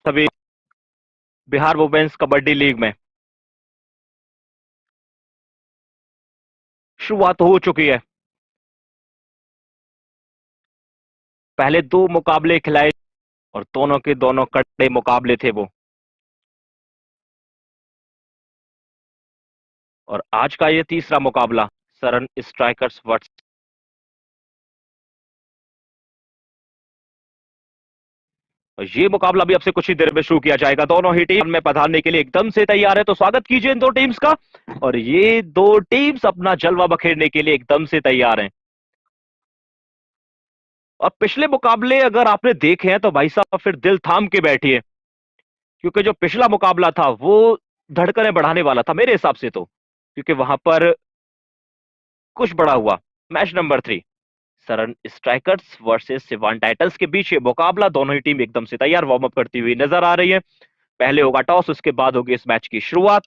सभी Bihar women's kabaddi league में शुरुआत हो चुकी है। पहले दो मुकाबले खिलाए और दोनों के दोनों कड़े मुकाबले थे वो। और आज का ये तीसरा मुकाबला सरन स्ट्राइकर्स वर्सेस। ये मुकाबला भी अब से कुछ ही देर में शुरू किया जाएगा। दोनों ही टीम में पधारने के लिए एकदम से तैयार है, तो स्वागत कीजिए इन दो टीम्स का। और ये दो टीम्स अपना जलवा बखेरने के लिए एकदम से तैयार हैं। और पिछले मुकाबले अगर आपने देखे हैं तो भाई साहब फिर दिल थाम के बैठिए, क्योंकि जो पिछला मुकाबला था वो धड़कने बढ़ाने वाला था मेरे हिसाब से, तो क्योंकि वहां पर कुछ बड़ा हुआ। Match number 3 Saran strikers versus Siwan Titans के बीच ये मुकाबला। दोनों ही टीम एकदम से तैयार वार्म अप करती हुई नजर आ रही है। पहले होगा टॉस, उसके बाद होगी इस मैच की शुरुआत।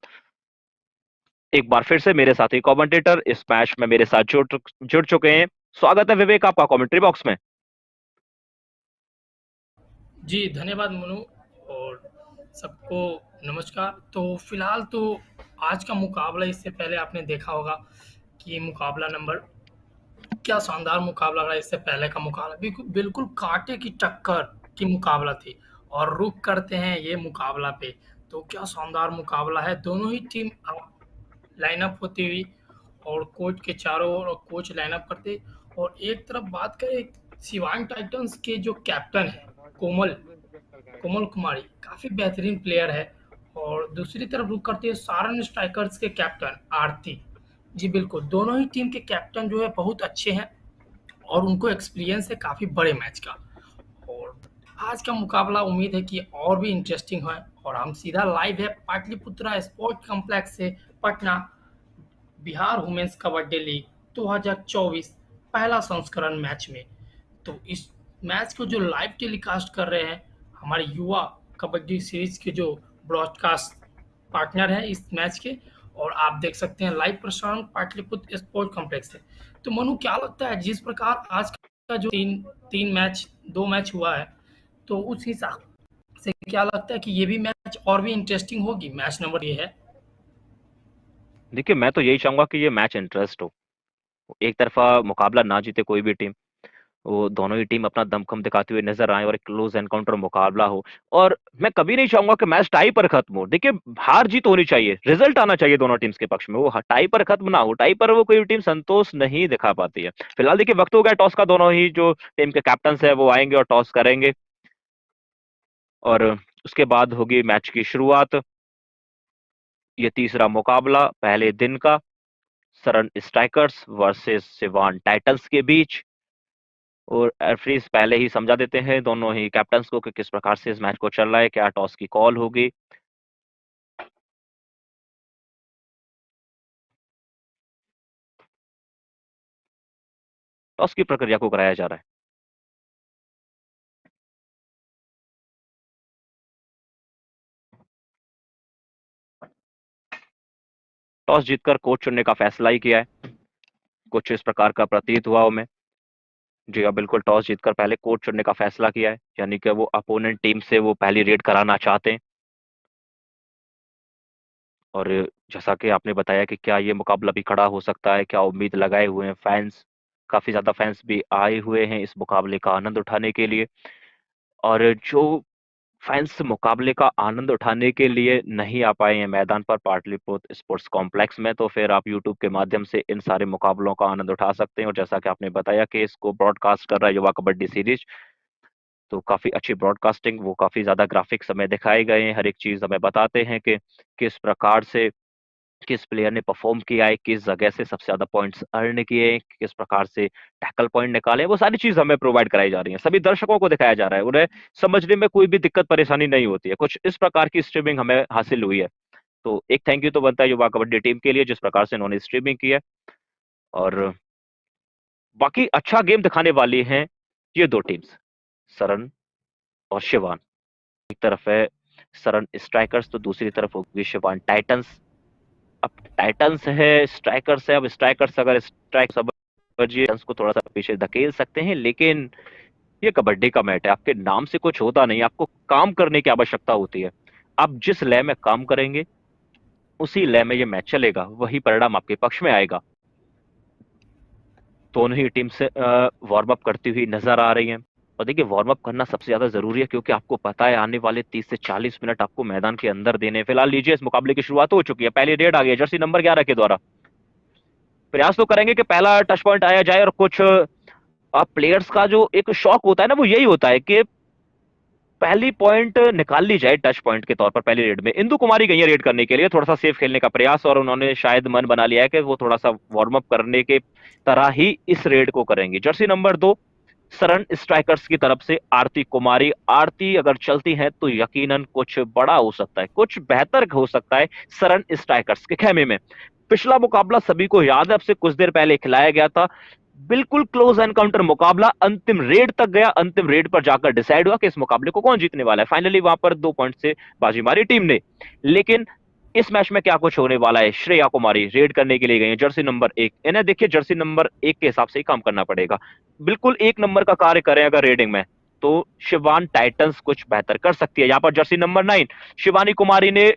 एक बार फिर से मेरे साथी कमेंटेटर इस मैच में मेरे साथ जुड़ चुके हैं। स्वागत है विवेक आपका कमेंट्री बॉक्स में। जी, धन्यवाद मनु और सबको नमस्कार। तो फिलहाल तो आज का मुकाबला, इससे पहले आपने देखा होगा कि मुकाबला नंबर क्या शानदार मुकाबला रहा। इससे पहले का मुकाबला बिल्कुल बिल्कुल कांटे की टक्कर की मुकाबला थी। और रुक करते हैं ये मुकाबला पे, तो क्या शानदार मुकाबला है। दोनों ही टीम लाइनअप होती हुई और कोच के चारों ओर कोच लाइनअप करते। और एक तरफ बात करें, सिवान टाइटंस के जो कैप्टन है कोमल कोमल कुमारी, काफ़ी बेहतरीन प्लेयर है। और दूसरी तरफ रुख करते हैं सारण स्ट्राइकर्स के कैप्टन आरती। जी बिल्कुल, दोनों ही टीम के कैप्टन जो है बहुत अच्छे हैं और उनको एक्सपीरियंस है काफ़ी बड़े मैच का। और आज का मुकाबला उम्मीद है कि और भी इंटरेस्टिंग है। और हम सीधा लाइव है पाटलिपुत्रा स्पोर्ट कॉम्प्लेक्स से पटना, बिहार वुमेन्स कबड्डी लीग 2024 पहला संस्करण मैच में। तो इस मैच को जो लाइव टेलीकास्ट कर रहे हैं हमारे युवा कबड्डी सीरीज के जो ब्रॉडकास्ट पार्टनर हैं इस मैच के। और आप देख सकते हैं लाइव प्रसारण पाटलिपुत्र स्पोर्ट कॉम्प्लेक्स से। तो मनु, क्या लगता है जिस प्रकार आज का जो तीन तीन मैच दो मैच हुआ है, तो उस हिसाब से क्या लगता है कि ये भी मैच और भी इंटरेस्टिंग होगी। मैच नंबर ये है। देखिए, मैं तो यही चाहूंगा कि ये मैच इंटरेस्ट हो। एक तरफा मुकाबला ना जीते कोई भी टीम, वो दोनों ही टीम अपना दमखम दिखाते हुए नजर आए और एक क्लोज एनकाउंटर मुकाबला हो। और मैं कभी नहीं चाहूंगा कि मैच टाई पर खत्म हो। देखिए, हार जीत होनी चाहिए, रिजल्ट आना चाहिए दोनों टीम्स के पक्ष में, वो टाई पर खत्म ना हो। टाई पर वो कोई टीम संतोष नहीं दिखा पाती है। फिलहाल देखिए, वक्त हो गया टॉस का। दोनों ही जो टीम के कैप्टन है वो आएंगे और टॉस करेंगे, और उसके बाद होगी मैच की शुरुआत। ये तीसरा मुकाबला पहले दिन का Saran strikers versus Siwan Titans के बीच। और रेफरीज पहले ही समझा देते हैं दोनों ही कैप्टन्स को कि किस प्रकार से इस मैच को चल रहा है, क्या टॉस की कॉल होगी। टॉस की प्रक्रिया को कराया जा रहा है। टॉस जीतकर कोच चुनने का फैसला ही किया है, कुछ इस प्रकार का प्रतीत हुआ हमें। जी हाँ, बिल्कुल, टॉस जीतकर पहले कोच चुनने का फैसला किया है, यानी कि वो अपोनेंट टीम से वो पहली रेड कराना चाहते हैं। और जैसा कि आपने बताया कि क्या ये मुकाबला भी खड़ा हो सकता है, क्या उम्मीद लगाए हुए हैं फैंस। काफी ज्यादा फैंस भी आए हुए हैं इस मुकाबले का आनंद उठाने के लिए। और जो फैंस मुकाबले का आनंद उठाने के लिए नहीं आ पाए हैं मैदान पर पाटलिपुत्र स्पोर्ट्स कॉम्प्लेक्स में, तो फिर आप यूट्यूब के माध्यम से इन सारे मुकाबलों का आनंद उठा सकते हैं। और जैसा कि आपने बताया कि इसको ब्रॉडकास्ट कर रहा है युवा कबड्डी सीरीज, तो काफी अच्छी ब्रॉडकास्टिंग, वो काफी ज्यादा ग्राफिक्स हमें दिखाए गए हैं, हर एक चीज हमें बताते हैं कि किस प्रकार से किस प्लेयर ने परफॉर्म किया है, किस जगह से सबसे ज्यादा पॉइंट्स अर्न किए, किस प्रकार से टैकल पॉइंट निकाले, वो सारी चीज हमें प्रोवाइड कराई जा रही है, सभी दर्शकों को दिखाया जा रहा है। उन्हें समझने में कोई भी दिक्कत परेशानी नहीं होती है। कुछ इस प्रकार की स्ट्रीमिंग हमें हासिल हुई है। तो एक थैंक यू तो बनता है युवा कबड्डी टीम के लिए, जिस प्रकार से उन्होंने स्ट्रीमिंग की है। और बाकी अच्छा गेम दिखाने वाली हैं ये दो टीम्स, सरन और शिवान। एक तरफ है सरन स्ट्राइकर्स, तो दूसरी तरफ होगी शिवान टाइटंस। अब टाइटंस है, स्ट्राइकर्स है। अब स्ट्राइकर्स अगर स्ट्राइक समझिए, टाइटंस को थोड़ा सा पीछे धकेल सकते हैं, लेकिन ये कबड्डी का मैच है, आपके नाम से कुछ होता नहीं, आपको काम करने की आवश्यकता होती है। आप जिस लय में काम करेंगे उसी लय में ये मैच चलेगा, वही परिणाम आपके पक्ष में आएगा। दोनों ही टीम से वार्म अप करती हुई नजर आ रही हैं। और देखिए, वार्म अप करना सबसे ज्यादा जरूरी है, क्योंकि आपको पता है आने वाले 30 से 40 मिनट आपको मैदान के अंदर देने हैं। फिलहाल लीजिए, इस मुकाबले की शुरुआत हो चुकी है, पहली रेड आ गई है जर्सी नंबर 11 के द्वारा। प्रयास तो करेंगे कि पहला टच पॉइंट आया जाए, और कुछ प्लेयर्स का जो एक शौक होता है ना, वो यही होता है कि पहली पॉइंट निकाल ली जाए टच पॉइंट के तौर पर। पहली रेड में इंदु कुमारी गई है रेड करने के लिए, थोड़ा सा सेफ खेलने का प्रयास, और उन्होंने शायद मन बना लिया है कि वो थोड़ा सा वार्म अप करने के तरह ही इस रेड को करेंगी। जर्सी नंबर 2 सरन स्ट्राइकर्स की तरफ से आरती कुमारी। आरती अगर चलती है तो यकीनन कुछ बड़ा हो सकता है, कुछ बेहतर हो सकता है सरन स्ट्राइकर्स के खेमे में। पिछला मुकाबला सभी को याद है, अब से कुछ देर पहले खिलाया गया था। बिल्कुल क्लोज एनकाउंटर मुकाबला अंतिम रेड तक गया। अंतिम रेड पर जाकर डिसाइड हुआ कि इस मुकाबले को कौन जीतने वाला है। फाइनली वहां पर 2 पॉइंट से बाजी मारी टीम ने। लेकिन इस मैच में क्या कुछ होने वाला है, श्रेया कुमारी रेड करने के लिए गई है, जर्सी नंबर 1। इन्हें देखिए, जर्सी नंबर 1 के हिसाब से ही काम करना पड़ेगा। बिल्कुल 1 नंबर का कार्य करें अगर रेडिंग में, तो शिवान टाइटंस कुछ बेहतर कर सकती है। यहाँ पर जर्सी नंबर 9 शिवानी कुमारी ने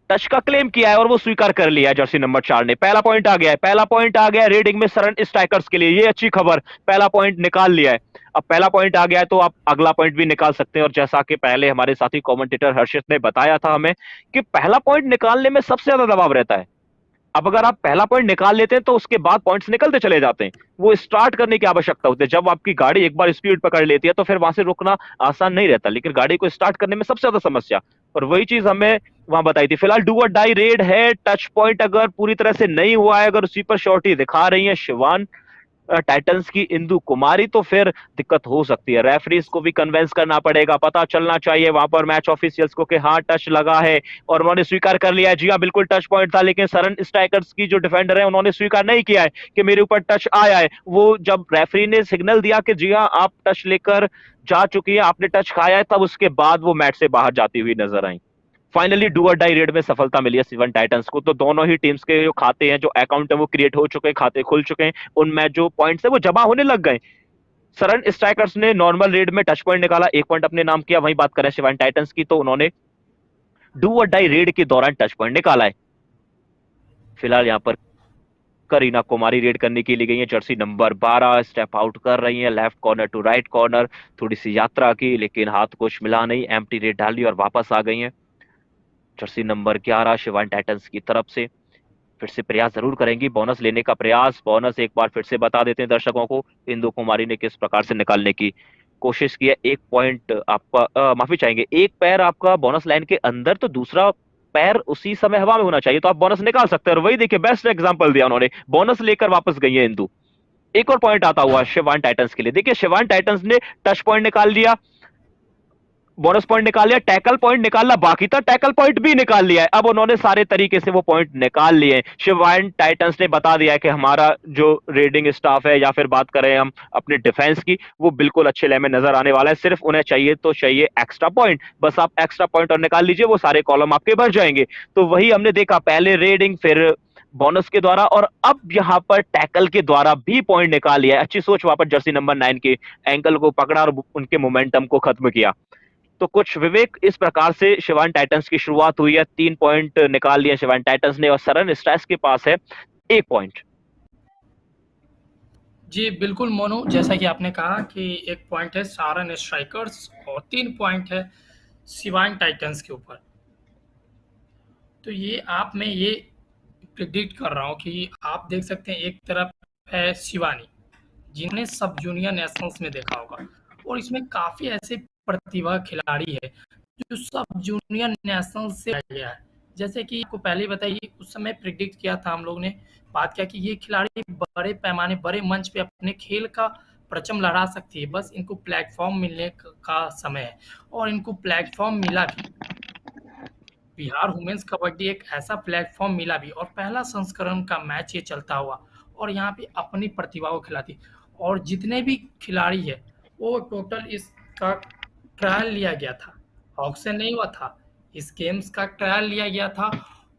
टच का क्लेम किया है, और वो स्वीकार कर लिया है जर्सी नंबर 4 ने। पहला पॉइंट आ गया है, पहला पॉइंट आ गया है रेडिंग में सरन स्ट्राइकर्स के लिए, ये अच्छी खबर। पहला पॉइंट निकाल लिया है। अब पहला पॉइंट आ गया है तो आप अगला पॉइंट भी निकाल सकते हैं। और जैसा कि पहले हमारे साथी कमेंटेटर हर्षित ने बताया था हमें, कि पहला पॉइंट निकालने में सबसे ज्यादा दबाव रहता है। अब अगर आप पहला पॉइंट निकाल लेते हैं तो उसके बाद पॉइंट्स निकलते चले जाते हैं। वो स्टार्ट करने की आवश्यकता होती है। जब आपकी गाड़ी एक बार स्पीड पकड़ लेती है तो फिर वहां से रुकना आसान नहीं रहता, लेकिन गाड़ी को स्टार्ट करने में सबसे ज्यादा समस्या, और वही चीज हमें वहां बताई थी। फिलहाल डू और डाई रेड है। टच पॉइंट अगर पूरी तरह से नहीं हुआ है, अगर उसी पर शॉर्टी दिखा रही है शिवान टाइटंस की इंदु कुमारी, तो फिर दिक्कत हो सकती है। रेफरीज को भी कन्वेंस करना पड़ेगा, पता चलना चाहिए वहां पर मैच ऑफिशियल्स को कि हाँ टच लगा है, और उन्होंने स्वीकार कर लिया है। जी हाँ, बिल्कुल टच पॉइंट था। लेकिन सरन स्ट्राइकर्स की जो डिफेंडर है उन्होंने स्वीकार नहीं किया है कि मेरे ऊपर टच आया है। वो जब रेफरी ने सिग्नल दिया कि जी हाँ आप टच लेकर जा चुकी है, आपने टच खाया है, तब उसके बाद वो मैच से बाहर जाती हुई नजर आई। फाइनली डू और डाई रेड में सफलता मिली है सिवन टाइटंस को। तो दोनों ही टीम्स के जो खाते हैं, जो अकाउंट है, वो क्रिएट हो चुके हैं, खाते खुल चुके हैं, उनमें जो पॉइंट्स है वो जमा होने लग गए। सरन स्ट्राइकर्स ने नॉर्मल रेड में टच पॉइंट निकाला, 1 पॉइंट अपने नाम किया। वहीं बात करें सिवन टाइटंस की, तो उन्होंने डू और डाई रेड के दौरान टच पॉइंट निकाला है। फिलहाल यहाँ पर करीना कुमारी रेड करने के लिए गई है, जर्सी नंबर 12। स्टेप आउट कर रही है, left corner to right corner, थोड़ी सी यात्रा की, लेकिन हाथ कुछ मिला नहीं। एम्प्टी रेड डाली और वापस आ गई है जर्सी नंबर 11 शिवान टाइटंस की तरफ से। फिर से प्रयास जरूर करेंगी बोनस लेने का प्रयास। बोनस एक बार फिर से बता देते हैं दर्शकों को, इंदु कुमारी ने किस प्रकार से निकालने की कोशिश की है। 1 पॉइंट आपका, माफी चाहेंगे, एक पैर आपका बोनस लाइन के अंदर, तो दूसरा पैर उसी समय हवा में होना चाहिए, तो आप बोनस निकाल सकते हैं। और वही देखिए, बेस्ट एग्जांपल दिया उन्होंने, बोनस लेकर वापस गई है इंदु। एक और पॉइंट आता हुआ शिवान टाइटंस के लिए। देखिए, शिवान टाइटंस ने टच पॉइंट निकाल लिया, बोनस पॉइंट निकाल लिया, टैकल पॉइंट निकालना बाकी था, टैकल पॉइंट भी निकाल लिया है। अब उन्होंने सारे तरीके से वो पॉइंट निकाल लिए। शिवान टाइटंस ने बता दिया है कि हमारा जो रेडिंग स्टाफ है, या फिर बात करें हम अपने डिफेंस की, वो बिल्कुल अच्छे ले में नजर आने वाला है। सिर्फ उन्हें चाहिए तो चाहिए एक्स्ट्रा पॉइंट, बस आप एक्स्ट्रा पॉइंट और निकाल लीजिए, वो सारे कॉलम आपके भर जाएंगे। तो वही हमने देखा, पहले रेडिंग, फिर बोनस के द्वारा, और अब यहाँ पर टैकल के द्वारा भी पॉइंट निकाल लिया है। अच्छी सोच वहां पर जर्सी नंबर 9 के, एंकल को पकड़ा और उनके मोमेंटम को खत्म किया। तो कुछ विवेक, इस प्रकार से शिवान टाइटंस की शुरुआत हुई है। 3 पॉइंट निकाल लिए शिवान टाइटंस ने, और सरन स्ट्राइक्स के पास है 1 पॉइंट। जी, बिल्कुल मोनू, जैसा कि आपने कहा कि 1 पॉइंट है सारन स्ट्राइकर्स और 3 पॉइंट है सिवान टाइटंस के ऊपर। तो ये आप मैं ये प्रिडिक्ट कर रहा हूँ कि आप देख सकते हैं, एक तरफ है शिवानी, जिन्हें सब जूनियर नेशनल्स में देखा होगा, और इसमें काफ़ी ऐसे प्रतिभा खिलाड़ी है जो सब जूनियर नेशनल से आया गया है। जैसे कि आपको पहले ही बताइए, उस समय प्रिडिक्ट किया था हम लोग ने, बात किया कि ये खिलाड़ी बड़े पैमाने, बड़े मंच पे अपने खेल का परचम लहरा सकती है, बस इनको प्लेटफॉर्म मिलने का समय है, और इनको प्लेटफॉर्म मिला भी। बिहार वुमेन्स कबड्डी एक ऐसा प्लेटफॉर्म मिला भी, और पहला संस्करण का मैच ये चलता हुआ, और यहाँ पे अपनी प्रतिभा को खिलाती, और जितने भी खिलाड़ी है वो टोटल इसका ट्रायल लिया गया था, ऑक्शन नहीं हुआ था, इस गेम्स का ट्रायल लिया गया था,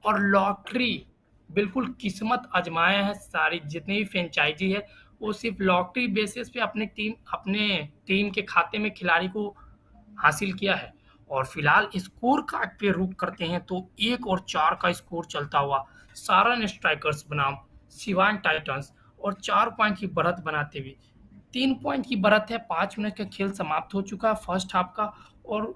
और लॉटरी, बिल्कुल किस्मत आजमाया है। सारी जितनी भी फ्रेंचाइजी है वो सिर्फ लॉटरी बेसिस पे अपने टीम के खाते में खिलाड़ी को हासिल किया है। और फिलहाल स्कोर कार्ड पे रुक करते हैं तो 1 और 4 का स्कोर चलता हुआ सारण स्ट्राइकर्स बनाम सिवान टाइटंस, और 4 पॉइंट की बढ़त बनाते हुए 3 पॉइंट की बढ़त है। 5 मिनट का खेल समाप्त हो चुका है फर्स्ट हाफ का, और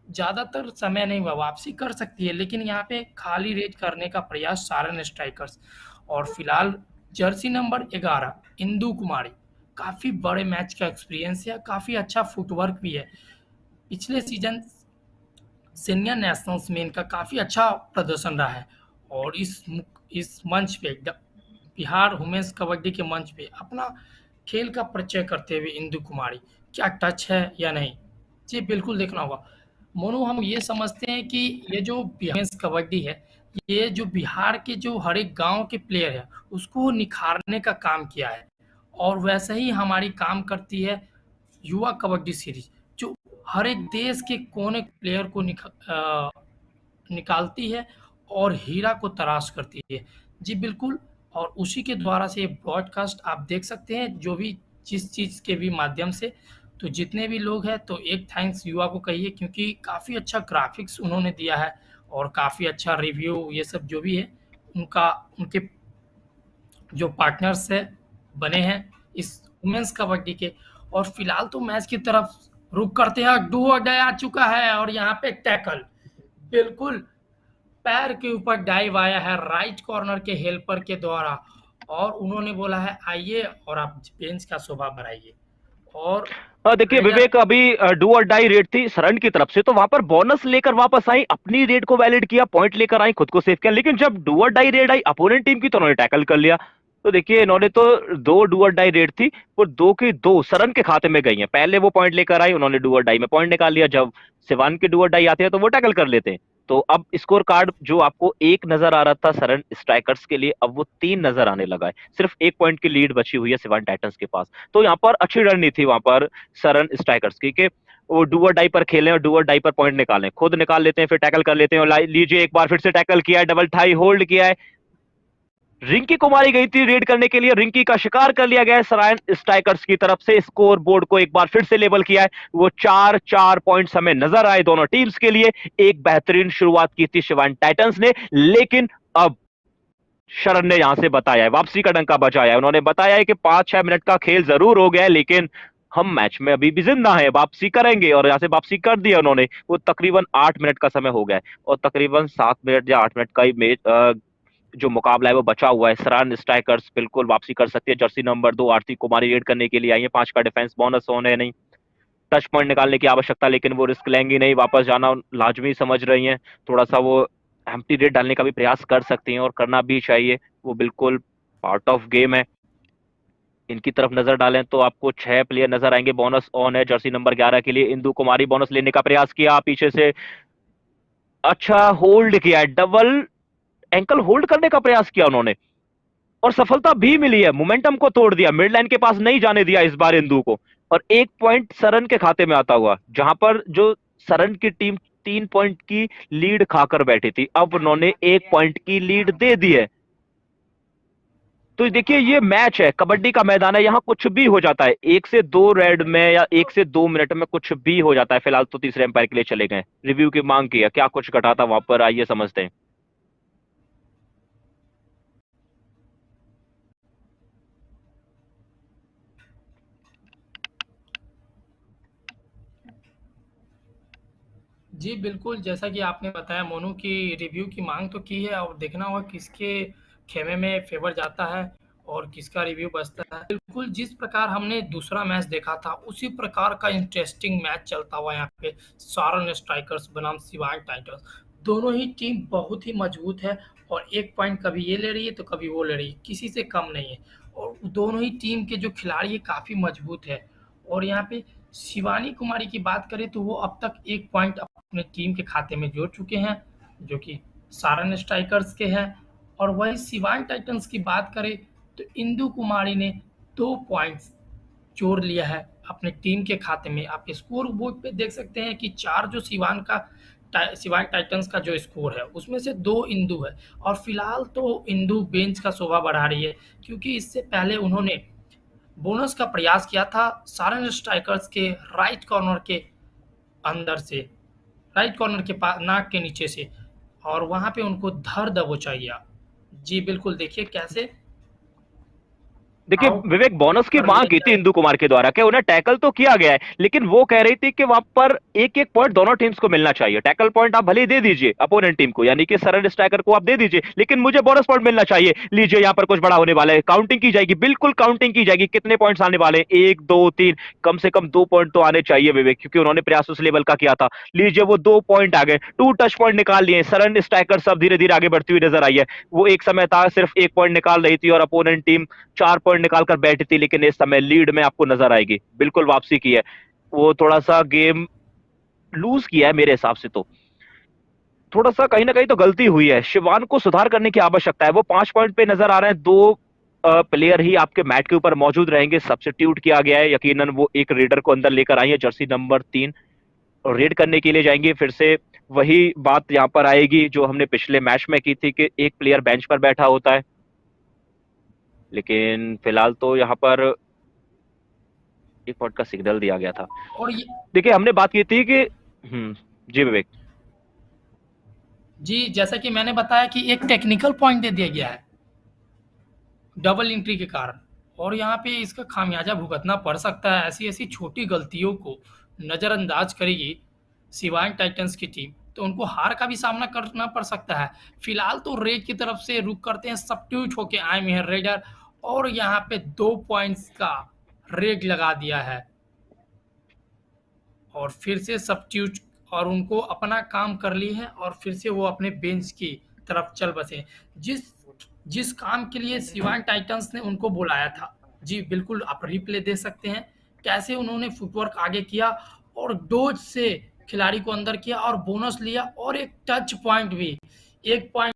ज़्यादातर समय नहीं हुआ, वापसी कर सकती है, लेकिन यहाँ पे खाली रेड करने का प्रयास सारण स्ट्राइकर्स। और फिलहाल जर्सी नंबर 11 इंदु कुमारी, काफ़ी बड़े मैच का एक्सपीरियंस है, काफ़ी अच्छा फुटवर्क भी है। पिछले सीजन सीनियर नेशनल्स में इनका काफ़ी अच्छा प्रदर्शन रहा है, और इस मंच पे बिहार वुमेन्स कबड्डी के मंच पे अपना खेल का परिचय करते हुए इंदु कुमारी, क्या टच है या नहीं? जी, बिल्कुल देखना होगा। मोनू, हम ये समझते हैं कि ये जो वुमेन्स कबड्डी है, ये जो बिहार के जो हर एक गाँव के प्लेयर हैं, उसको निखारने का काम किया है। और वैसे ही हमारी काम करती है युवा कबड्डी सीरीज, जो हर एक देश के कोने प्लेयर को निकालती है और हीरा को तलाश करती है। जी बिल्कुल, और उसी के द्वारा से ये ब्रॉडकास्ट आप देख सकते हैं, जो भी जिस चीज़ के भी माध्यम से। तो जितने भी लोग हैं, तो एक थैंक्स युवा को कहिए, क्योंकि काफ़ी अच्छा ग्राफ़िक्स उन्होंने दिया है, और काफ़ी अच्छा रिव्यू ये सब जो भी है, उनका उनके जो पार्टनर्स है बने हैं इस वुमेन्स कबड्डी के। और फिलहाल तो मैच की तरफ रुक करते हैं, डू और डाई आ चुका है, और यहाँ पे टैकल बिल्कुल पैर के ऊपर डाइव आया है राइट कॉर्नर के हेल्पर के द्वारा, और उन्होंने बोला है आइए और आप बेंच का शोभा बढ़ाइए। और देखिए मैनेजर, विवेक, अभी डू और डाई रेड थी शरण की तरफ से, तो वहां पर बोनस लेकर वापस आई, अपनी रेड को वैलिड किया, पॉइंट लेकर आई, खुद को सेव किया। लेकिन जब डू और डाई रेड आई अपोनेंट टीम की, तो उन्होंने टैकल कर लिया। तो देखिए, इन्होंने तो दो डू और डाई रेड थी, वो दो की दो शरण के खाते में गई हैं। पहले वो पॉइंट लेकर आई, उन्होंने डू और डाई में पॉइंट निकाल लिया। जब सिवान के डू और डाई आते हैं तो वो टैकल कर लेते हैं। तो अब स्कोर कार्ड जो आपको एक नजर आ रहा था सरन स्ट्राइकर्स के लिए, अब वो तीन नजर आने लगा है। सिर्फ एक पॉइंट की लीड बची हुई है सिवान टाइटंस के पास। तो यहाँ पर अच्छी रणनीति थी वहां पर सरन स्ट्राइकर्स की, कि वो डू और डाई पर खेलें और डू और डाई पर पॉइंट निकालें, खुद निकाल लेते हैं फिर टैकल कर लेते हैं। और लीजिए, एक बार फिर से टैकल किया है, डबल टाई होल्ड किया है। रिंकी को मारी गई थी रेड करने के लिए, रिंकी का शिकार कर लिया गया है सरायन स्ट्राइकर्स की तरफ से। स्कोर बोर्ड को एक बार फिर से लेबल किया है, वो 4-4 पॉइंट्स हमें नजर आए दोनों टीम्स के लिए। एक बेहतरीन शुरुआत की थी शिवान टाइटंस ने, लेकिन अब शरण ने यहां से बताया है, वापसी का डंका बजाया है। उन्होंने बताया है कि 5-6 मिनट का खेल जरूर हो गया है, लेकिन हम मैच में अभी भी जिंदा है, वापसी करेंगे। और यहां से वापसी कर दिया उन्होंने। वो तकरीबन 8 मिनट का समय हो गया है, और तकरीबन 7 मिनट या 8 मिनट का ही जो मुकाबला है वो बचा हुआ है। सरान स्ट्राइकर्स बिल्कुल वापसी कर सकती है। Jersey number 2 Aarti Kumari red करने के लिए आई है, 5 का डिफेंस बोनस होने नहीं, टच पॉइंट निकालने की आवश्यकता, लेकिन वो रिस्क लेंगी नहीं, वापस जाना लाजमी समझ रही हैं। थोड़ा सा वो एम्प्टी रेड डालने का भी प्रयास कर सकती हैं, और करना भी चाहिए, वो बिल्कुल पार्ट ऑफ गेम है। इनकी तरफ नजर डालें तो आपको 6 प्लेयर नजर आएंगे। बोनस ऑन है जर्सी नंबर 11 के लिए। इंदु कुमारी बोनस लेने का प्रयास किया पीछे से, अच्छा होल्ड किया है, डबल एंकल होल्ड करने का प्रयास किया उन्होंने, और सफलता भी मिली है। मोमेंटम को तोड़ दिया, मिड लाइन के पास नहीं जाने दिया इस बार इंदू को। और एक पॉइंट सरन के खाते में आता हुआ, जहां पर जो सरन की टीम 3 पॉइंट की लीड खाकर बैठी थी, अब उन्होंने 1 पॉइंट की लीड दे दी है। तो देखिए, ये मैच है, कबड्डी का मैदान है, यहाँ कुछ भी हो जाता है। 1 से 2 रेड में या 1 से 2 मिनट में कुछ भी हो जाता है। फिलहाल तो तीसरे एम्पायर के लिए चले गए, रिव्यू की मांग की है, क्या कुछ घटा था वहां पर, आइए समझते हैं। जी बिल्कुल, जैसा कि आपने बताया मोनू की रिव्यू की मांग तो की है, और देखना होगा किसके खेमे में फेवर जाता है और किसका रिव्यू बचता है। बिल्कुल, जिस प्रकार हमने दूसरा मैच देखा था, उसी प्रकार का इंटरेस्टिंग मैच चलता हुआ यहाँ पे सारण स्ट्राइकर्स बनाम सिवान टाइटंस। दोनों ही टीम बहुत ही मजबूत है, और एक पॉइंट कभी ये ले रही है तो कभी वो ले रही है, किसी से कम नहीं है। और दोनों ही टीम के जो खिलाड़ी है काफ़ी मजबूत है। और यहाँ पे शिवानी कुमारी की बात करें तो वो अब तक 1 पॉइंट अपने टीम के खाते में जोड़ चुके हैं, जो कि सारण स्ट्राइकर्स के हैं। और वही सिवान टाइटंस की बात करें तो इंदु कुमारी ने 2 पॉइंट्स जोड़ लिया है अपने टीम के खाते में। आप स्कोर बोर्ड पे देख सकते हैं कि 4 जो सिवान टाइटंस का जो स्कोर है, उसमें से 2 इंदु है। और फिलहाल तो इंदु बेंच का शोभा बढ़ा रही है, क्योंकि इससे पहले उन्होंने बोनस का प्रयास किया था सारन स्ट्राइकर्स के राइट कॉर्नर के अंदर से, राइट कॉर्नर के नाक के नीचे से, और वहां पे उनको धर दबोचा गया। जी बिल्कुल, देखिए कैसे देखिए आउट विवेक, बोनस की कर मांग लिया की गया थी है। इंदु कुमार के द्वारा कि उन्हें टैकल तो किया गया है, लेकिन वो कह रही थी कि वहां पर एक एक पॉइंट दोनों टीम्स को मिलना चाहिए। टैकल पॉइंट आप भले ही दे दीजिए अपोनेंट टीम को, यानी कि सरल स्ट्राइकर को आप दे दीजिए, लेकिन मुझे बोनस पॉइंट मिलना चाहिए। लीजिए यहाँ पर कुछ बड़ा होने वाला है, काउंटिंग की जाएगी, बिल्कुल काउंटिंग की जाएगी, कितने पॉइंट्स आने वाले हैं, 1 2 3, कम से कम 2 पॉइंट तो आने चाहिए विवेक, क्योंकि उन्होंने प्रयास उस लेवल का किया था। लीजिए वो 2 पॉइंट आ गए, 2 टच पॉइंट निकाल लिए, सरल स्ट्राइकर सब धीरे धीरे आगे बढ़ती हुई नजर आई है। वो एक समय था सिर्फ 1 पॉइंट निकाल रही थी और अपोनेंट टीम 4 पॉइंट निकालकर बैठी थी, लेकिन इस समय लीड में आपको नजर आएगी, बिल्कुल वापसी की है। वो थोड़ा सा गेम लूज किया है मेरे हिसाब से, तो थोड़ा सा कहीं ना कहीं तो गलती हुई है, शिवान को सुधार करने की आवश्यकता है। वो 5 पॉइंट पे नजर आ रहे हैं, दो प्लेयर ही आपके मैट के ऊपर मौजूद रहेंगे, सब्स्टिट्यूट किया गया है यकीनन। वो एक रेडर को अंदर लेकर आई है, जर्सी नंबर 3, और रेड करने के लिए जाएंगे फिर से। वही बात यहाँ पर आएगी जो हमने पिछले मैच में की थी कि एक प्लेयर बेंच पर बैठा होता है, लेकिन फिलहाल तो यहाँ पर 1 पॉइंट का सिग्नल दिया गया था। और ये देखिए हमने बात की थी कि जी विवेक। जी, जैसा कि मैंने बताया कि एक टेक्निकल पॉइंट दे दिया गया है डबल एंट्री के कारण, और यहाँ पे इसका खामियाजा भुगतना पड़ सकता है। ऐसी ऐसी छोटी गलतियों को नज़रअंदाज करेगी सिवान टाइटंस की टीम, तो उनको हार का भी सामना करना पड़ सकता है। फिलहाल तो रेड की तरफ से रुक करते हैं, सब्स्टिट्यूट होके आए हुए हैं रेडर, और यहाँ पे 2 पॉइंट्स का रेड लगा दिया है, और फिर से सब्स्टिट्यूट, और उनको अपना काम कर ली है, और फिर से वो अपने बेंच की तरफ चल बसे, जिस जिस काम के लिए सिवान टाइटंस ने उनको बुलाया था। जी बिल्कुल, आप रिप्ले दे सकते हैं कैसे उन्होंने फुटवर्क आगे किया, और डोज से खिलाड़ी को अंदर किया और बोनस लिया, और एक टच पॉइंट भी, 1 पॉइंट